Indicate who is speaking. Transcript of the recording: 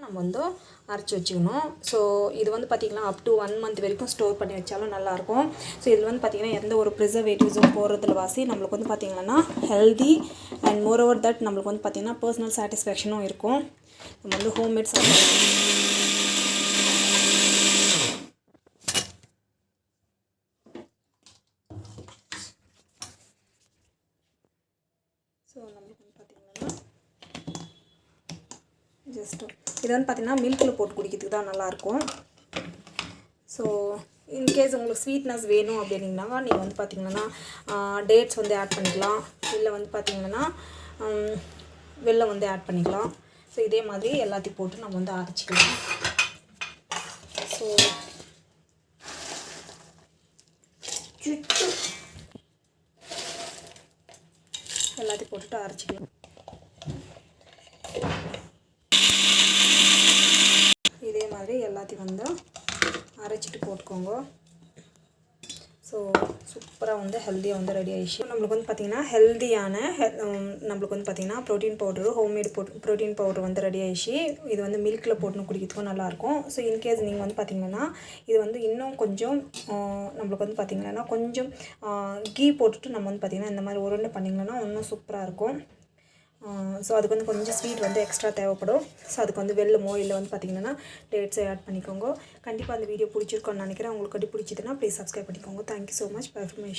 Speaker 1: நம்ம வந்து அரைச்சி வச்சுக்கணும். ஸோ இது வந்து பார்த்திங்கன்னா அப் டு 1 மந்த் வரைக்கும் ஸ்டோர் பண்ணி வச்சாலும் நல்லாயிருக்கும். ஸோ இதில் வந்து பார்த்திங்கன்னா எந்த ஒரு ப்ரிசர்வேட்டிவ்ஸும் போடுறதுல வாசி நம்மளுக்கு வந்து பார்த்திங்கன்னா healthy and more over that நம்மளுக்கு வந்து பார்த்திங்கன்னா பர்சனல் சாட்டிஸ்ஃபேக்ஷனும் இருக்கும். நம்ம வந்து ஹோம்மேட் சாப்பிடலாம். ஸோ நம்மளுக்கு வந்து பார்த்திங்கன்னா ஜஸ்ட்டு இது வந்து பார்த்திங்கன்னா மில்கில் போட்டு குடிக்கிறதுக்கு தான் நல்லாயிருக்கும். ஸோ இன்கேஸ் உங்களுக்கு ஸ்வீட்னஸ் வேணும் அப்படின்னீங்கன்னா நீங்கள் வந்து பார்த்திங்கன்னா டேட்ஸ் வந்து ஆட் பண்ணிக்கலாம், இல்லை வந்து பார்த்திங்கன்னா வெல்லம் வந்து ஆட் பண்ணிக்கலாம். ஸோ இதே மாதிரி எல்லாத்தையும் போட்டு நம்ம வந்து அரைச்சிக்கலாம். ஸோ எல்லாத்தையும் போட்டுட்டு அரைச்சிக்கலாம். இதே மாதிரி எல்லாத்தையும் வந்து அரைச்சிட்டு போட்டுக்கோங்க. ஸோ சூப்பராக வந்து ஹெல்த்தியாக வந்து ரெடி ஆகிடுச்சு. நம்மளுக்கு வந்து பார்த்திங்கன்னா ஹெல்த்தியான நம்மளுக்கு வந்து பார்த்திங்கன்னா protein powder, homemade protein powder வந்து ரெடி ஆகிடுச்சு. இது வந்து மில்கில் போட்டுன்னு குடிக்கிறதுக்கும் நல்லாயிருக்கும். ஸோ இன்கேஸ் நீங்கள் வந்து பார்த்திங்கன்னா இது வந்து இன்னும் கொஞ்சம் நம்மளுக்கு வந்து பார்த்திங்கன்னா கொஞ்சம் கீ போட்டுட்டு நம்ம வந்து பார்த்திங்கன்னா இந்த மாதிரி உருண்டை பண்ணிங்கன்னா இன்னும் சூப்பராக இருக்கும். ஸோ அதுக்கு வந்து கொஞ்சம் ஸ்வீட் வந்து எக்ஸ்ட்ரா தேவைப்படும். ஸோ அதுக்கு வந்து வெல்லமோ இல்லை வந்து பார்த்திங்கன்னா டேட்ஸை ஆட் பண்ணிக்கோங்க. கண்டிப்பாக அந்த வீடியோ பிடிச்சிருக்கோன்னு நினைக்கிறேன். உங்களுக்கு பிடிச்சதுன்னா ப்ளீஸ் சப்ஸ்கிரைப் பண்ணிக்கோங்க. Thank you so much for information.